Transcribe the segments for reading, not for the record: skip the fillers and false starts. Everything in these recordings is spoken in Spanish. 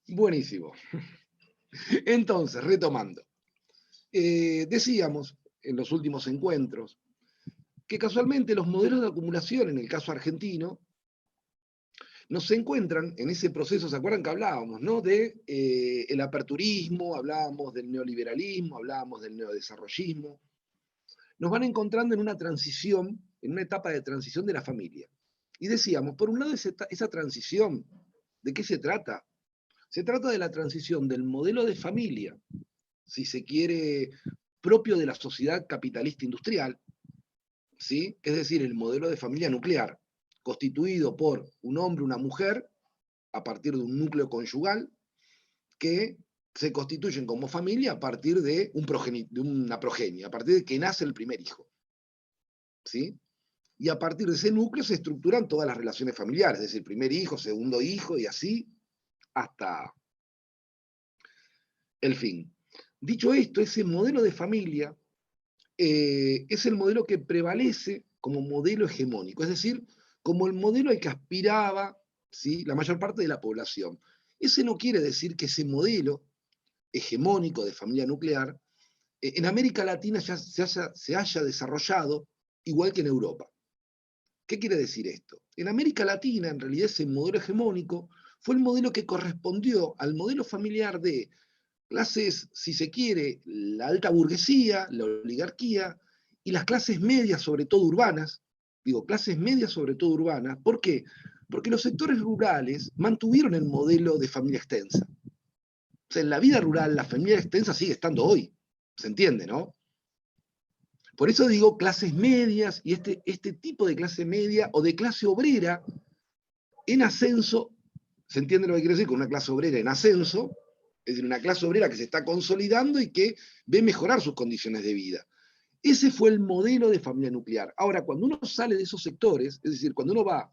Buenísimo. Entonces, retomando. Decíamos en los últimos encuentros que casualmente los modelos de acumulación, en el caso argentino, nos encuentran en ese proceso. ¿Se acuerdan que hablábamos, ¿no? De el aperturismo, hablábamos del neoliberalismo, hablábamos del neodesarrollismo? Nos van encontrando en una transición, en una etapa de transición de la familia. Y decíamos, por un lado, esa transición, ¿de qué se trata? Se trata de la transición del modelo de familia, si se quiere, propio de la sociedad capitalista industrial, ¿sí? Es decir, el modelo de familia nuclear, constituido por un hombre, una mujer, a partir de un núcleo conyugal, que se constituyen como familia a partir de, de una progenie, a partir de que nace el primer hijo. ¿Sí? Y a partir de ese núcleo se estructuran todas las relaciones familiares, es decir, primer hijo, segundo hijo, y así hasta el fin. Dicho esto, ese modelo de familia es el modelo que prevalece como modelo hegemónico, es decir, como el modelo al que aspiraba, ¿sí?, la mayor parte de la población. Ese no quiere decir que ese modelo hegemónico de familia nuclear en América Latina ya se haya desarrollado igual que en Europa. ¿Qué quiere decir esto? En América Latina, en realidad, ese modelo hegemónico fue el modelo que correspondió al modelo familiar de clases, si se quiere, la alta burguesía, la oligarquía, y las clases medias, sobre todo urbanas. Digo, clases medias, sobre todo urbanas. ¿Por qué? Porque los sectores rurales mantuvieron el modelo de familia extensa. O sea, en la vida rural, la familia extensa sigue estando hoy. ¿Se entiende, no? Por eso digo clases medias, y este tipo de clase media o de clase obrera en ascenso. ¿Se entiende lo que quiero decir con una clase obrera en ascenso? Es decir, una clase obrera que se está consolidando y que ve mejorar sus condiciones de vida. Ese fue el modelo de familia nuclear. Ahora, cuando uno sale de esos sectores, es decir, cuando uno va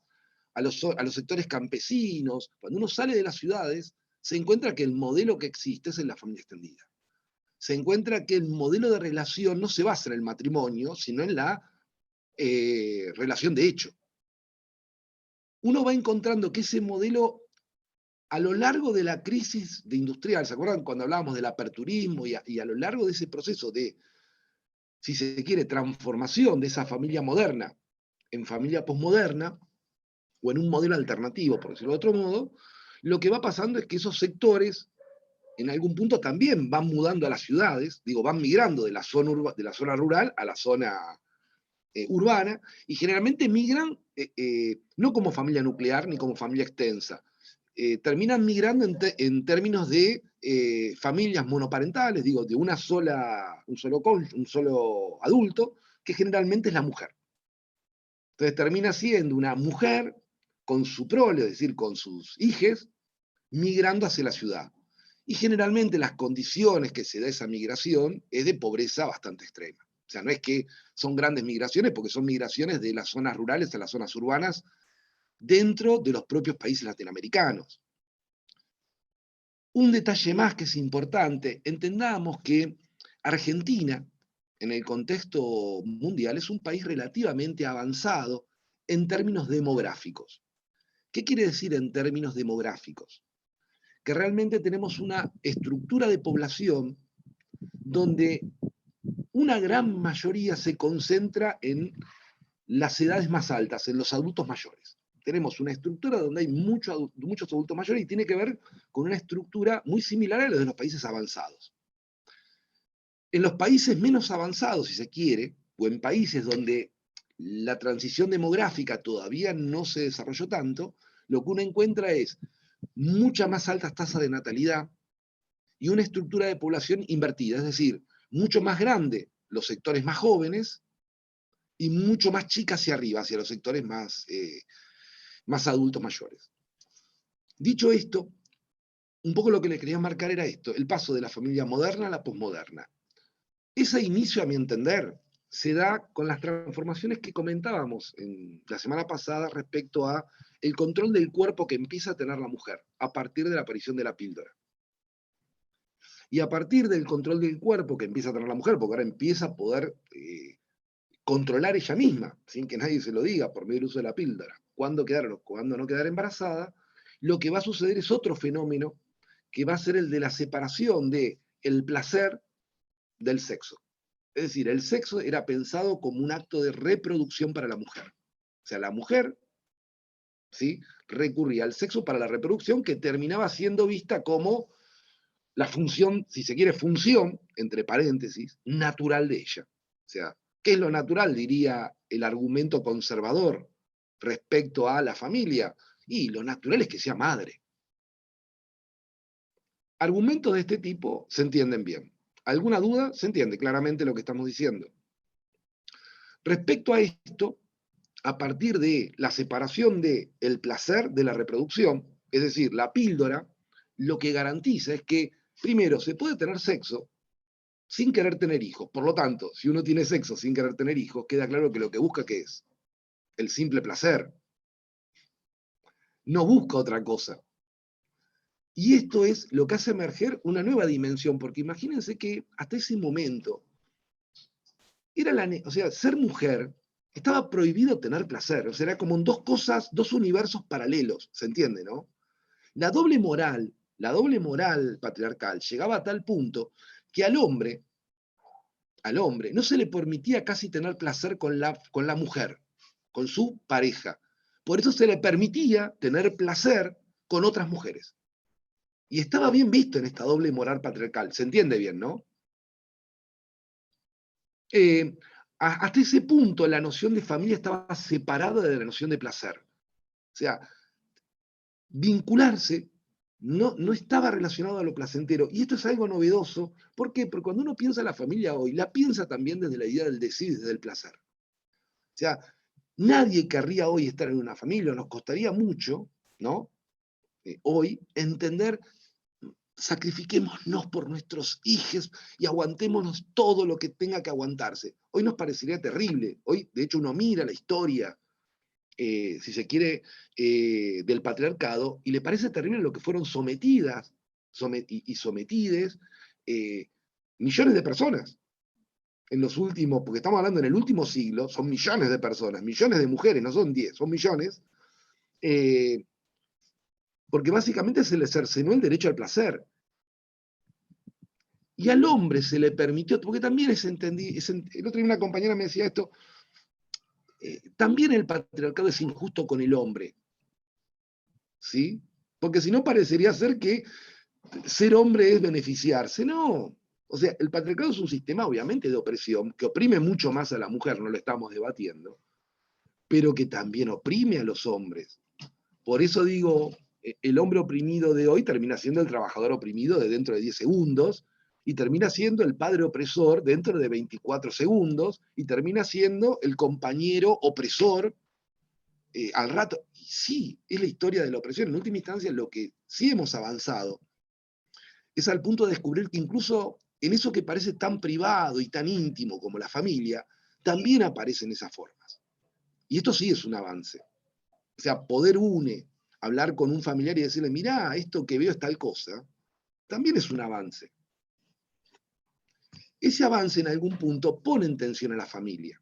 a los sectores campesinos, cuando uno sale de las ciudades, se encuentra que el modelo que existe es en la familia extendida. Se encuentra que el modelo de relación no se basa en el matrimonio, sino en la relación de hecho. Uno va encontrando que ese modelo, a lo largo de la crisis de industrial, ¿se acuerdan cuando hablábamos del aperturismo y a lo largo de ese proceso de, si se quiere, transformación de esa familia moderna en familia posmoderna, o en un modelo alternativo, por decirlo de otro modo, lo que va pasando es que esos sectores, en algún punto, también van mudando a las ciudades, digo, van migrando de la zona rural a la zona urbana, y generalmente migran no como familia nuclear ni como familia extensa, terminan migrando en términos de familias monoparentales, digo, de un solo adulto, que generalmente es la mujer. Entonces termina siendo una mujer con su prole, es decir, con sus hijes, migrando hacia la ciudad. Y generalmente las condiciones que se da esa migración es de pobreza bastante extrema. O sea, no es que son grandes migraciones, porque son migraciones de las zonas rurales a las zonas urbanas dentro de los propios países latinoamericanos. Un detalle más que es importante, entendamos que Argentina, en el contexto mundial, es un país relativamente avanzado en términos demográficos. ¿Qué quiere decir en términos demográficos? Que realmente tenemos una estructura de población donde una gran mayoría se concentra en las edades más altas, en los adultos mayores. Tenemos una estructura donde hay muchos adultos mayores y tiene que ver con una estructura muy similar a la de los países avanzados. En los países menos avanzados, si se quiere, o en países donde la transición demográfica todavía no se desarrolló tanto, lo que uno encuentra es mucha más altas tasas de natalidad y una estructura de población invertida, es decir, mucho más grande los sectores más jóvenes y mucho más chica hacia arriba, hacia los sectores más adultos mayores. Dicho esto, un poco lo que le quería marcar era esto, el paso de la familia moderna a la posmoderna. Ese inicio, a mi entender, se da con las transformaciones que comentábamos la semana pasada respecto a el control del cuerpo que empieza a tener la mujer a partir de la aparición de la píldora. Y a partir del control del cuerpo que empieza a tener la mujer, porque ahora empieza a poder controlar ella misma, sin que nadie se lo diga, por medio del uso de la píldora, cuándo quedar o cuándo no quedar embarazada, lo que va a suceder es otro fenómeno que va a ser el de la separación de el placer del sexo. Es decir, el sexo era pensado como un acto de reproducción para la mujer. O sea, la mujer, ¿sí?, recurría al sexo para la reproducción, que terminaba siendo vista como la función, si se quiere, función, entre paréntesis, natural de ella. O sea, ¿qué es lo natural? Diría el argumento conservador respecto a la familia. Y lo natural es que sea madre. Argumentos de este tipo se entienden bien. ¿Alguna duda? Se entiende claramente lo que estamos diciendo. Respecto a esto, a partir de la separación del placer de la reproducción, es decir, la píldora, lo que garantiza es que, primero, se puede tener sexo sin querer tener hijos. Por lo tanto, si uno tiene sexo sin querer tener hijos, queda claro que lo que busca, ¿qué es? El simple placer. No busca otra cosa. Y esto es lo que hace emerger una nueva dimensión, porque imagínense que hasta ese momento, o sea, ser mujer estaba prohibido tener placer, o sea, era como en dos cosas, dos universos paralelos, ¿se entiende, no? La doble moral patriarcal llegaba a tal punto que al hombre no se le permitía casi tener placer con la mujer, con su pareja. Por eso se le permitía tener placer con otras mujeres. Y estaba bien visto en esta doble moral patriarcal, se entiende bien, ¿no? Eh, Hasta ese punto la noción de familia estaba separada de la noción de placer. O sea, vincularse no estaba relacionado a lo placentero. Y esto es algo novedoso. ¿Por qué? Porque cuando uno piensa en la familia hoy, la piensa también desde la idea del deseo y desde el placer. O sea, nadie querría hoy estar en una familia, nos costaría mucho, ¿no? Hoy entender, sacrifiquémonos por nuestros hijos y aguantémonos todo lo que tenga que aguantarse. Hoy nos parecería terrible. Hoy, de hecho, uno mira la historia, si se quiere, del patriarcado y le parece terrible lo que fueron sometidas y sometides millones de personas en los últimos, porque estamos hablando en el último siglo, son millones de personas, millones de mujeres, no son 10, son millones, eh, porque básicamente se le cercenó el derecho al placer. Y al hombre se le permitió, porque también el otro día una compañera me decía esto, también el patriarcado es injusto con el hombre, ¿sí? Porque si no parecería ser que ser hombre es beneficiarse, no. O sea, el patriarcado es un sistema obviamente de opresión, que oprime mucho más a la mujer, no lo estamos debatiendo, pero que también oprime a los hombres. Por eso digo, el hombre oprimido de hoy termina siendo el trabajador oprimido de dentro de 10 segundos, y termina siendo el padre opresor dentro de 24 segundos, y termina siendo el compañero opresor al rato. Y sí, es la historia de la opresión. En última instancia, lo que sí hemos avanzado es al punto de descubrir que incluso en eso que parece tan privado y tan íntimo como la familia, también aparecen esas formas. Y esto sí es un avance. O sea, poder hablar con un familiar y decirle, mirá, esto que veo es tal cosa, también es un avance. Ese avance en algún punto pone en tensión a la familia.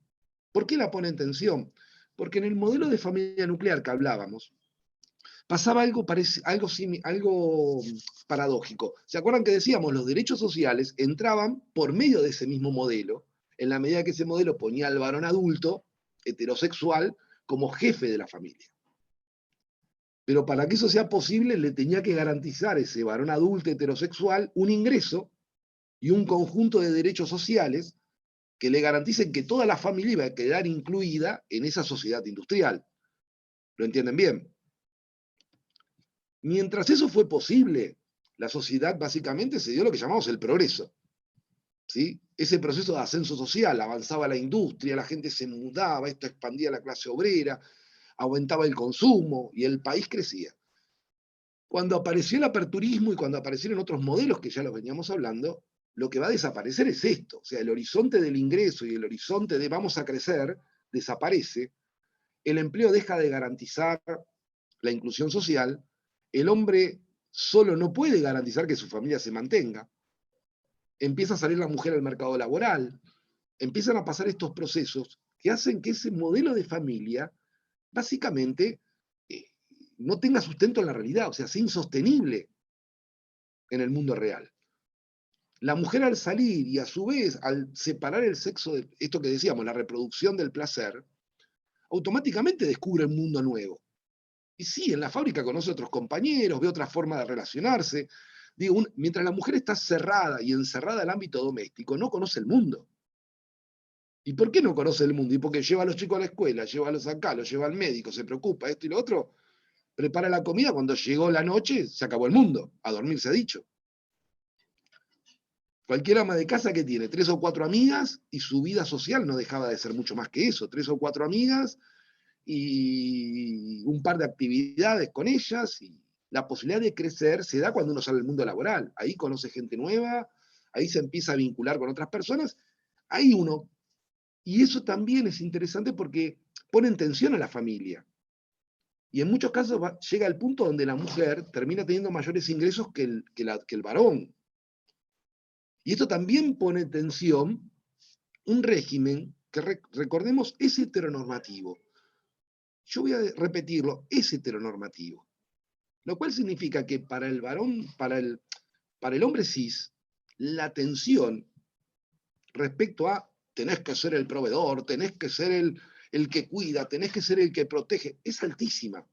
¿Por qué la pone en tensión? Porque en el modelo de familia nuclear que hablábamos, pasaba algo paradójico. ¿Se acuerdan que decíamos los derechos sociales entraban por medio de ese mismo modelo, en la medida que ese modelo ponía al varón adulto, heterosexual, como jefe de la familia? Pero para que eso sea posible, le tenía que garantizar a ese varón adulto heterosexual un ingreso y un conjunto de derechos sociales que le garanticen que toda la familia iba a quedar incluida en esa sociedad industrial. ¿Lo entienden bien? Mientras eso fue posible, la sociedad básicamente se dio lo que llamamos el progreso. ¿Sí? Ese proceso de ascenso social, avanzaba la industria, la gente se mudaba, esto expandía la clase obrera, aumentaba el consumo y el país crecía. Cuando apareció el aperturismo y cuando aparecieron otros modelos que ya los veníamos hablando, lo que va a desaparecer es esto. O sea, el horizonte del ingreso y el horizonte de vamos a crecer desaparece, el empleo deja de garantizar la inclusión social, el hombre solo no puede garantizar que su familia se mantenga, empieza a salir la mujer al mercado laboral, empiezan a pasar estos procesos que hacen que ese modelo de familia básicamente no tenga sustento en la realidad, o sea, sea insostenible. en el mundo real. La mujer al salir y a su vez al separar el sexo de esto que decíamos, la reproducción del placer, automáticamente descubre un mundo nuevo. Y sí, en la fábrica conoce otros compañeros, ve otra forma de relacionarse. Digo, mientras la mujer está cerrada y encerrada al ámbito doméstico, no conoce el mundo. ¿Y por qué no conoce el mundo? Y porque lleva a los chicos a la escuela, lleva a los acá, los lleva al médico, se preocupa, esto y lo otro, prepara la comida, cuando llegó la noche, se acabó el mundo, a dormir se ha dicho. Cualquier ama de casa que tiene 3 o 4 amigas y su vida social no dejaba de ser mucho más que eso, 3 o 4 amigas y un par de actividades con ellas, y la posibilidad de crecer se da cuando uno sale al mundo laboral. Ahí conoce gente nueva, ahí se empieza a vincular con otras personas, ahí uno. Y eso también es interesante porque pone en tensión a la familia. Y en muchos casos llega al punto donde la mujer termina teniendo mayores ingresos que el varón. Y esto también pone en tensión un régimen que, recordemos, es heteronormativo. Yo voy a repetirlo, es heteronormativo. Lo cual significa que para el varón, para el hombre cis, la tensión respecto a tenés que ser el proveedor, tenés que ser el que cuida, tenés que ser el que protege, es altísima.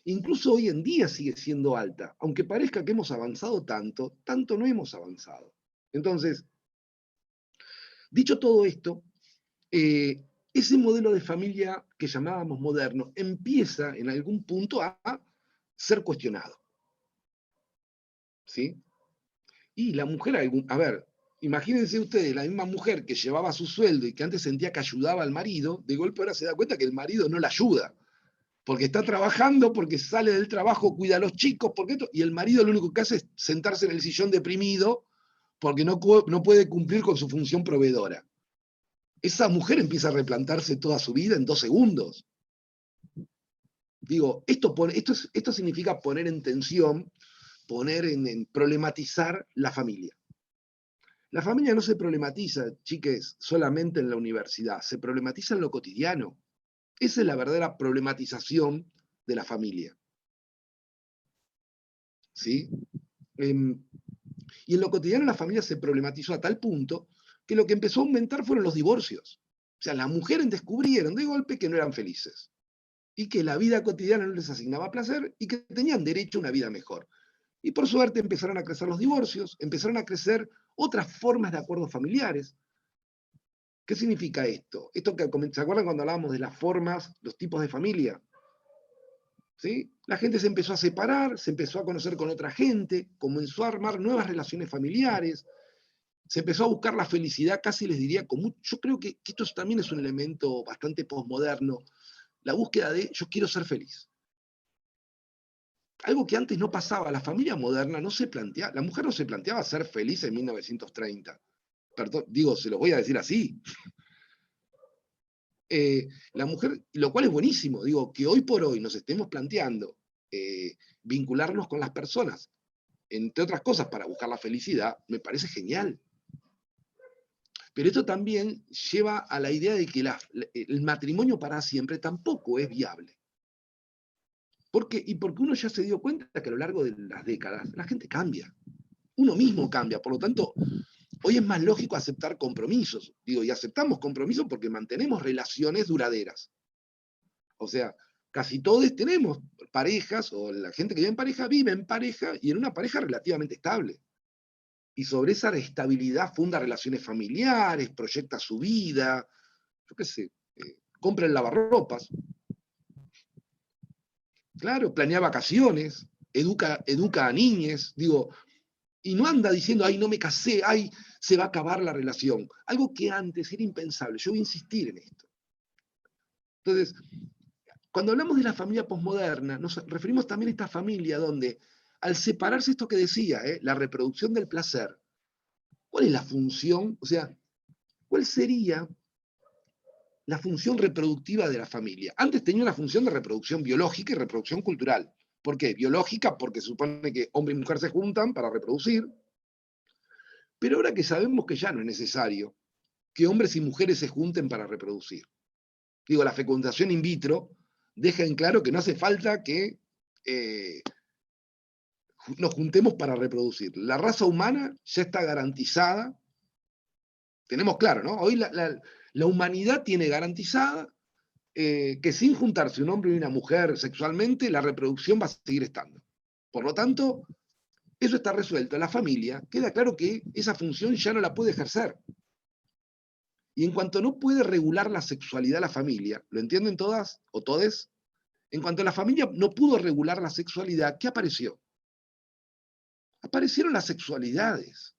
Incluso hoy en día sigue siendo alta, aunque parezca que hemos avanzado tanto, tanto no hemos avanzado. Entonces, dicho todo esto, ese modelo de familia que llamábamos moderno empieza en algún punto a ser cuestionado. ¿Sí? Y la mujer, a ver, imagínense ustedes, la misma mujer que llevaba su sueldo y que antes sentía que ayudaba al marido, de golpe ahora se da cuenta que el marido no la ayuda, porque está trabajando, porque sale del trabajo, cuida a los chicos, porque esto, y el marido lo único que hace es sentarse en el sillón deprimido porque no puede cumplir con su función proveedora. Esa mujer empieza a replantarse toda su vida en 2 segundos. Digo, esto significa poner en tensión, poner en problematizar la familia. La familia no se problematiza, chiques, solamente en la universidad, se problematiza en lo cotidiano. Esa es la verdadera problematización de la familia. ¿Sí? Y en lo cotidiano la familia se problematizó a tal punto que lo que empezó a aumentar fueron los divorcios. O sea, las mujeres descubrieron de golpe que no eran felices y que la vida cotidiana no les asignaba placer y que tenían derecho a una vida mejor. Y por suerte empezaron a crecer los divorcios, empezaron a crecer otras formas de acuerdos familiares. ¿Qué significa esto? ¿Se acuerdan cuando hablábamos de las formas, los tipos de familia? ¿Sí? La gente se empezó a separar, se empezó a conocer con otra gente, comenzó a armar nuevas relaciones familiares, se empezó a buscar la felicidad, casi les diría, yo creo que esto también es un elemento bastante posmoderno, la búsqueda de yo quiero ser feliz. Algo que antes no pasaba, la familia moderna no se planteaba, la mujer no se planteaba ser feliz en 1930. Perdón, digo, se los voy a decir así. La mujer, lo cual es buenísimo, digo, que hoy por hoy nos estemos planteando vincularnos con las personas, entre otras cosas, para buscar la felicidad, me parece genial. Pero esto también lleva a la idea de que el matrimonio para siempre tampoco es viable. ¿Por qué? Y porque uno ya se dio cuenta que a lo largo de las décadas la gente cambia. Uno mismo cambia, por lo tanto, hoy es más lógico aceptar compromisos. Digo, y aceptamos compromisos porque mantenemos relaciones duraderas. O sea, casi todos tenemos parejas, o la gente que vive en pareja y en una pareja relativamente estable. Y sobre esa estabilidad funda relaciones familiares, proyecta su vida, yo qué sé, compra el lavarropas. Claro, planea vacaciones, educa a niñes, digo, y no anda diciendo, ay, no me casé, ay, se va a acabar la relación. Algo que antes era impensable. Yo voy a insistir en esto. Entonces, cuando hablamos de la familia posmoderna, nos referimos también a esta familia donde, al separarse esto que decía, la reproducción del placer, ¿cuál es la función? O sea, ¿cuál sería la función reproductiva de la familia? Antes tenía una función de reproducción biológica y reproducción cultural. ¿Por qué? Biológica, porque se supone que hombre y mujer se juntan para reproducir, pero ahora que sabemos que ya no es necesario que hombres y mujeres se junten para reproducir. Digo, la fecundación in vitro deja en claro que no hace falta que nos juntemos para reproducir. La raza humana ya está garantizada. Tenemos claro, ¿no? Hoy la humanidad tiene garantizada que sin juntarse un hombre y una mujer sexualmente, la reproducción va a seguir estando. Por lo tanto, eso está resuelto. La familia, queda claro que esa función ya no la puede ejercer. Y en cuanto no puede regular la sexualidad la familia, ¿lo entienden todas o todes? En cuanto la familia no pudo regular la sexualidad, ¿qué apareció? Aparecieron las sexualidades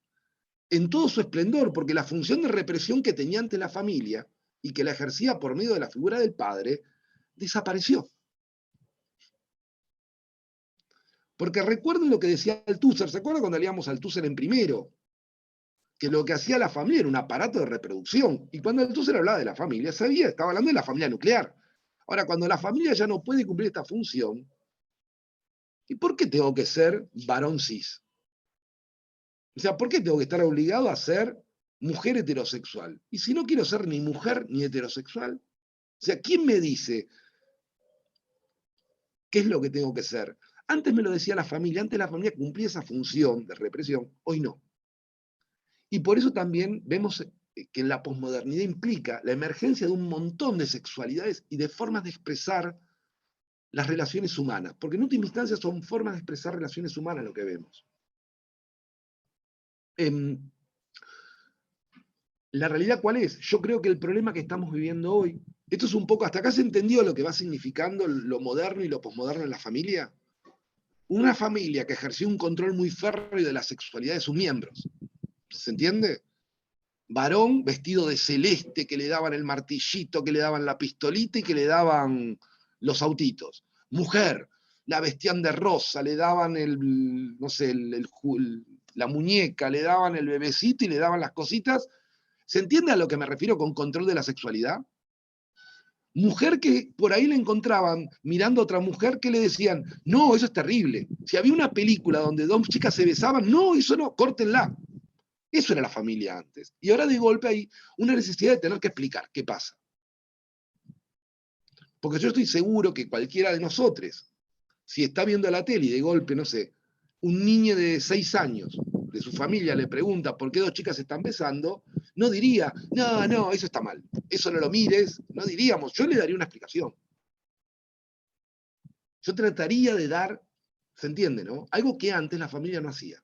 en todo su esplendor, porque la función de represión que tenía ante la familia y que la ejercía por medio de la figura del padre, desapareció. Porque recuerden lo que decía Althusser, ¿se acuerdan cuando leíamos a Althusser en primero? Que lo que hacía la familia era un aparato de reproducción. Y cuando Althusser hablaba de la familia, estaba hablando de la familia nuclear. Ahora, cuando la familia ya no puede cumplir esta función, ¿y por qué tengo que ser varón cis? O sea, ¿por qué tengo que estar obligado a ser mujer heterosexual? Y si no quiero ser ni mujer ni heterosexual, o sea, ¿quién me dice qué es lo que tengo que ser? Antes me lo decía la familia, antes la familia cumplía esa función de represión, hoy no. Y por eso también vemos que la posmodernidad implica la emergencia de un montón de sexualidades y de formas de expresar las relaciones humanas, porque en última instancia son formas de expresar relaciones humanas lo que vemos. La realidad, ¿cuál es? Yo creo que el problema que estamos viviendo hoy, esto es un poco, hasta acá se entendió lo que va significando lo moderno y lo posmoderno en la familia. Una familia que ejerció un control muy férreo de la sexualidad de sus miembros. ¿Se entiende? Varón vestido de celeste, que le daban el martillito, que le daban la pistolita y que le daban los autitos. Mujer, la vestían de rosa, le daban no sé, la muñeca, le daban el bebecito y le daban las cositas. ¿Se entiende a lo que me refiero con control de la sexualidad? Mujer que por ahí la encontraban mirando a otra mujer que le decían, no, eso es terrible. Si había una película donde dos chicas se besaban, no, eso no, córtenla. Eso era la familia antes. Y ahora de golpe hay una necesidad de tener que explicar qué pasa. Porque yo estoy seguro que cualquiera de nosotros, si está viendo la tele y de golpe, no sé, un niño de 6 años de su familia le pregunta por qué dos chicas se están besando, no diría, no, no, eso está mal, eso no lo mires, no diríamos, yo le daría una explicación. Yo trataría de dar, se entiende, ¿no? Algo que antes la familia no hacía.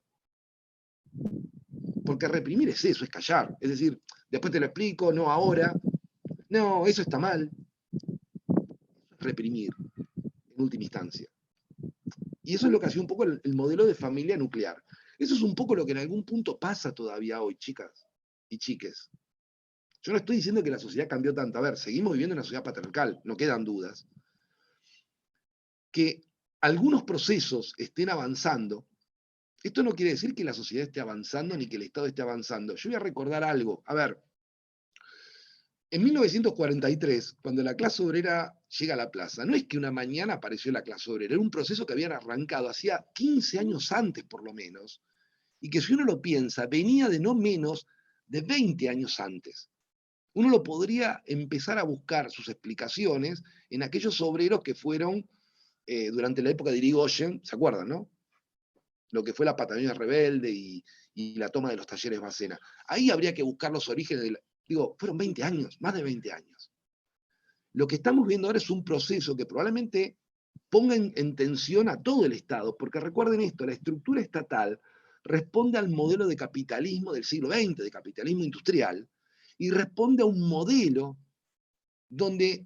Porque reprimir es eso, es callar. Es decir, después te lo explico, no ahora, no, eso está mal. Reprimir, en última instancia. Y eso es lo que hacía un poco el modelo de familia nuclear. Eso es un poco lo que en algún punto pasa todavía hoy, chicas y chiques. Yo no estoy diciendo que la sociedad cambió tanto. A ver, seguimos viviendo en una sociedad patriarcal, no quedan dudas. Que algunos procesos estén avanzando, esto no quiere decir que la sociedad esté avanzando ni que el Estado esté avanzando. Yo voy a recordar algo. A ver, en 1943, cuando la clase obrera llega a la plaza, no es que una mañana apareció la clase obrera, era un proceso que habían arrancado hacía 15 años antes, por lo menos, y que si uno lo piensa, venía de no menos de 20 años antes. Uno lo podría empezar a buscar sus explicaciones en aquellos obreros que fueron durante la época de Irigoyen, ¿se acuerdan, no? Lo que fue la Patagonia rebelde y la toma de los talleres Bacena. Ahí habría que buscar los orígenes digo, fueron 20 años, más de 20 años. Lo que estamos viendo ahora es un proceso que probablemente ponga en tensión a todo el Estado, porque recuerden esto, la estructura estatal responde al modelo de capitalismo del siglo XX, de capitalismo industrial, y responde a un modelo donde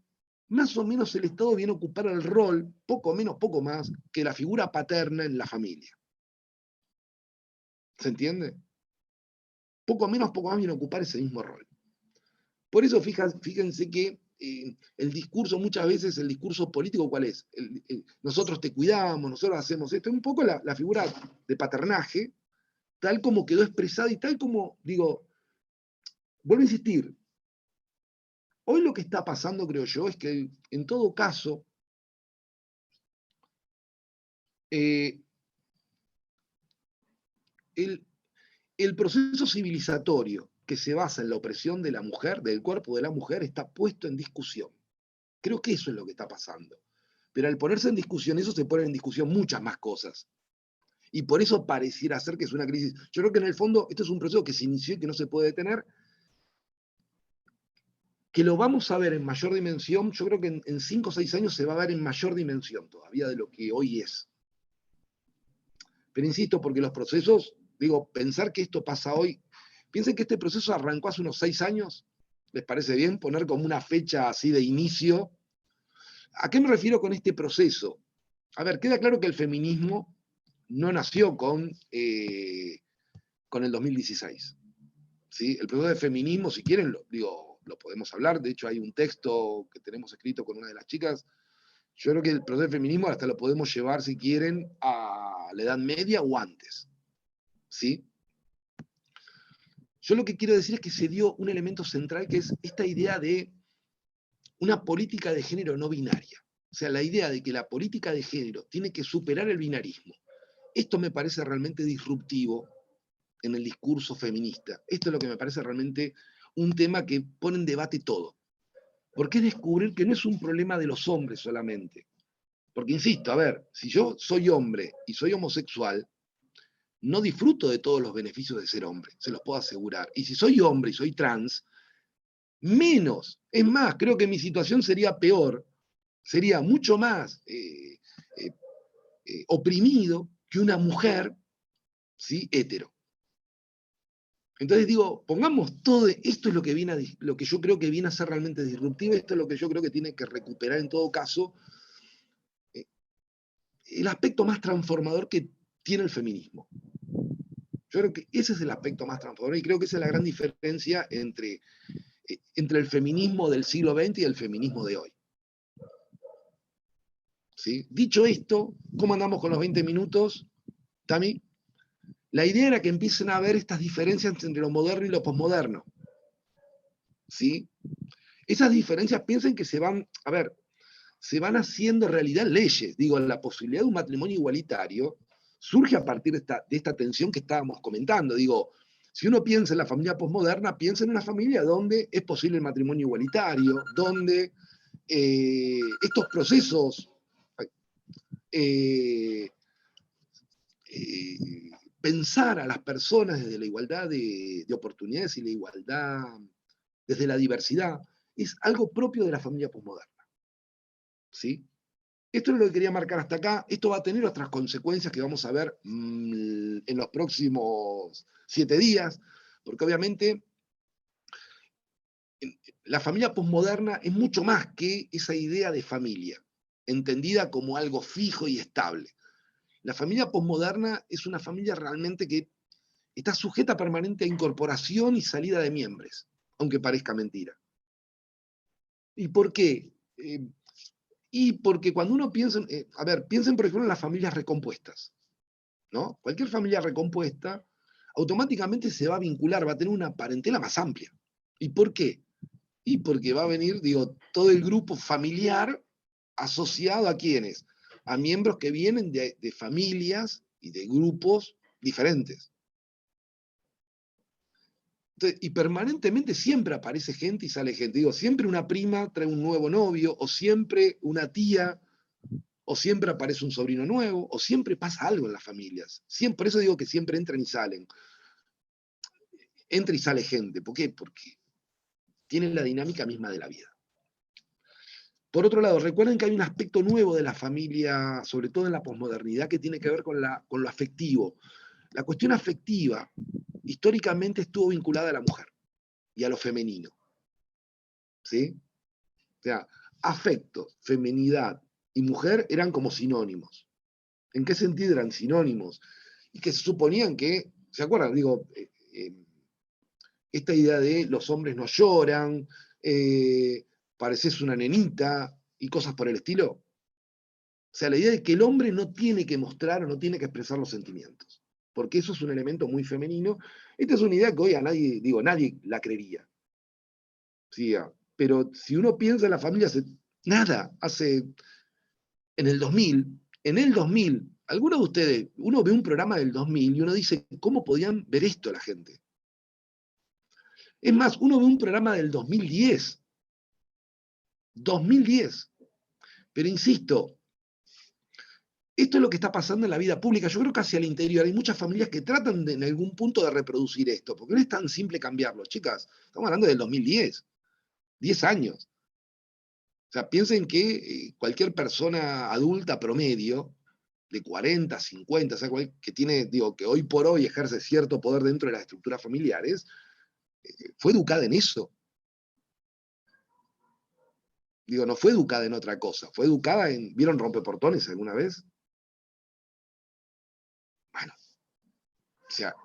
más o menos el Estado viene a ocupar el rol, poco menos, poco más, que la figura paterna en la familia. ¿Se entiende? Poco menos, poco más viene a ocupar ese mismo rol. Por eso fíjense que el discurso, muchas veces el discurso político, ¿cuál es? Nosotros te cuidamos, nosotros hacemos esto, un poco la figura de paternaje, tal como quedó expresada y tal como, digo, vuelvo a insistir, hoy lo que está pasando, creo yo, es que en todo caso, el, el proceso civilizatorio que se basa en la opresión de la mujer, del cuerpo de la mujer, está puesto en discusión. Creo que eso es lo que está pasando. Pero al ponerse en discusión, eso se ponen en discusión muchas más cosas. Y por eso pareciera ser que es una crisis. Yo creo que en el fondo esto es un proceso que se inició y que no se puede detener, que lo vamos a ver en mayor dimensión. Yo creo que en 5 o 6 años se va a ver en mayor dimensión todavía de lo que hoy es. Pero insisto, porque los procesos, digo, pensar que esto pasa hoy, piensen que este proceso arrancó hace unos 6 años, ¿les parece bien poner como una fecha así de inicio? ¿A qué me refiero con este proceso? A ver, queda claro que el feminismo no nació con el 2016. ¿Sí? El proceso de feminismo, si quieren, lo podemos hablar. De hecho, hay un texto que tenemos escrito con una de las chicas. Yo creo que el proceso de feminismo hasta lo podemos llevar, si quieren, a la Edad Media o antes. ¿Sí? Yo lo que quiero decir es que se dio un elemento central, que es esta idea de una política de género no binaria. O sea, la idea de que la política de género tiene que superar el binarismo. Esto me parece realmente disruptivo en el discurso feminista. Esto es lo que me parece realmente un tema que pone en debate todo. Porque es descubrir que no es un problema de los hombres solamente. Porque insisto, a ver, si yo soy hombre y soy homosexual, no disfruto de todos los beneficios de ser hombre, se los puedo asegurar. Y si soy hombre y soy trans, menos. Es más, creo que mi situación sería peor, sería mucho más oprimido que una mujer, ¿sí?, hetero. Entonces digo, pongamos todo, esto es lo que lo que yo creo que viene a ser realmente disruptivo, esto es lo que yo creo que tiene que recuperar en todo caso eh, el aspecto más transformador que tiene el feminismo. Yo creo que ese es el aspecto más transformador y creo que esa es la gran diferencia entre el feminismo del siglo XX y el feminismo de hoy. ¿Sí? Dicho esto, ¿cómo andamos con los 20 minutos, Tami? La idea era que empiecen a ver estas diferencias entre lo moderno y lo posmoderno. ¿Sí? Esas diferencias, piensen que se van haciendo realidad leyes. Digo, la posibilidad de un matrimonio igualitario surge a partir de esta tensión que estábamos comentando. Digo, si uno piensa en la familia posmoderna, piensa en una familia donde es posible el matrimonio igualitario, donde estos procesos eh, eh, pensar a las personas desde la igualdad de oportunidades y la igualdad desde la diversidad es algo propio de la familia posmoderna. ¿Sí? Esto es lo que quería marcar hasta acá. Esto va a tener otras consecuencias que vamos a ver en los próximos 7 días, porque obviamente la familia posmoderna es mucho más que esa idea de familia, entendida como algo fijo y estable. La familia posmoderna es una familia realmente que está sujeta permanente a incorporación y salida de miembros, aunque parezca mentira. ¿Y por qué? Y porque cuando uno piensa, piensen por ejemplo en las familias recompuestas, ¿no? Cualquier familia recompuesta automáticamente se va a vincular, va a tener una parentela más amplia. ¿Y por qué? Y porque va a venir, digo, todo el grupo familiar asociado a quiénes, a miembros que vienen de familias y de grupos diferentes. Entonces, y permanentemente siempre aparece gente y sale gente. Digo, siempre una prima trae un nuevo novio, o siempre una tía, o siempre aparece un sobrino nuevo, o siempre pasa algo en las familias. Siempre, por eso digo que siempre entran y salen. Entra y sale gente. ¿Por qué? Porque tienen la dinámica misma de la vida. Por otro lado, recuerden que hay un aspecto nuevo de la familia, sobre todo en la posmodernidad, que tiene que ver con lo afectivo. La cuestión afectiva históricamente estuvo vinculada a la mujer y a lo femenino. ¿Sí? O sea, afecto, feminidad y mujer eran como sinónimos. ¿En qué sentido eran sinónimos? Y que se suponían que, ¿se acuerdan? Digo, esta idea de los hombres no lloran, pareces una nenita y cosas por el estilo. O sea, la idea de que el hombre no tiene que mostrar o no tiene que expresar los sentimientos, porque eso es un elemento muy femenino. Esta es una idea que hoy a nadie, digo, nadie la creería. ¿Sí? Pero si uno piensa en la familia, hace en el 2000, algunos de ustedes, uno ve un programa del 2000 y uno dice, ¿cómo podían ver esto la gente? Es más, uno ve un programa del 2010, pero insisto, Esto es lo que está pasando en la vida pública. Yo creo que hacia el interior hay muchas familias que tratan en algún punto de reproducir esto, porque no es tan simple cambiarlo. Chicas, estamos hablando del 2010, 10 años. O sea, piensen que cualquier persona adulta promedio, de 40, 50, o sea, que tiene, digo, que hoy por hoy ejerce cierto poder dentro de las estructuras familiares, fue educada en eso. Digo, no fue educada en otra cosa, fue educada en. ¿Vieron Rompeportones alguna vez? Bueno, o sea,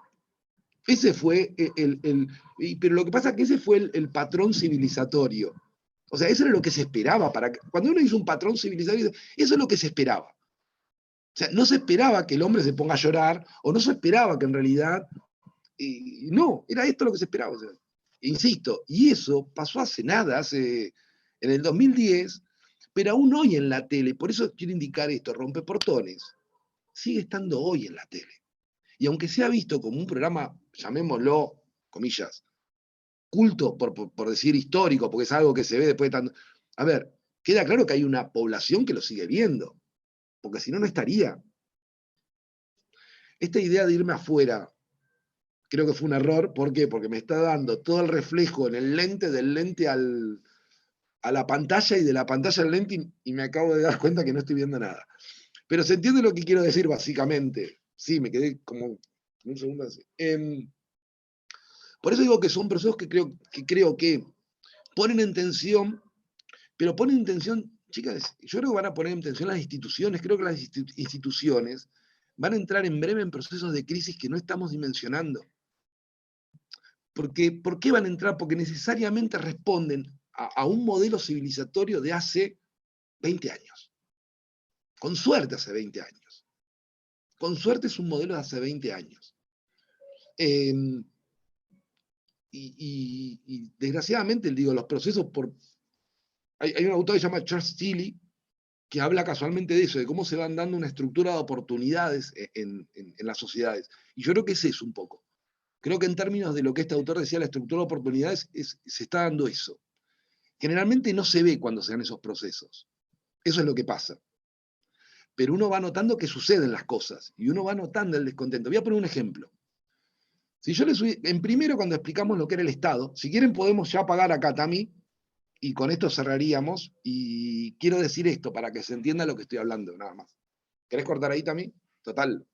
ese fue pero lo que pasa es que ese fue el patrón civilizatorio. O sea, eso era lo que se esperaba. Cuando uno hizo un patrón civilizatorio, eso es lo que se esperaba. O sea, no se esperaba que el hombre se ponga a llorar, o no se esperaba que en realidad. No, era esto lo que se esperaba. O sea, insisto, y eso pasó hace nada, en el 2010, pero aún hoy en la tele, por eso quiero indicar esto, Rompeportones, sigue estando hoy en la tele. Y aunque sea visto como un programa, llamémoslo, comillas, culto, por decir histórico, porque es algo que se ve después de tanto. A ver, queda claro que hay una población que lo sigue viendo, porque si no, no estaría. Esta idea de irme afuera, creo que fue un error. ¿Por qué? Porque me está dando todo el reflejo en el lente, del lente a la pantalla y de la pantalla al lente, y me acabo de dar cuenta que no estoy viendo nada. Pero se entiende lo que quiero decir, básicamente. Sí, me quedé como un segundo así. Por eso digo que son procesos que creo que ponen en tensión, pero ponen en tensión, chicas, yo creo que van a poner en tensión las instituciones, creo que las instituciones van a entrar en breve en procesos de crisis que no estamos dimensionando. ¿Por qué van a entrar? Porque necesariamente responden a un modelo civilizatorio de hace 20 años. Con suerte hace 20 años. Con suerte es un modelo de hace 20 años. Y desgraciadamente, digo, los procesos hay un autor que se llama Charles Tilly, que habla casualmente de eso, de cómo se van dando una estructura de oportunidades en las sociedades. Y yo creo que ese es un poco. Creo que en términos de lo que este autor decía, la estructura de oportunidades, se está dando eso. Generalmente no se ve cuando se dan esos procesos. Eso es lo que pasa. Pero uno va notando que suceden las cosas y uno va notando el descontento. Voy a poner un ejemplo. Si yo en primero, cuando explicamos lo que era el Estado, si quieren podemos ya apagar acá, Tami, y con esto cerraríamos. Y quiero decir esto para que se entienda lo que estoy hablando, nada más. ¿Querés cortar ahí, Tami? Total,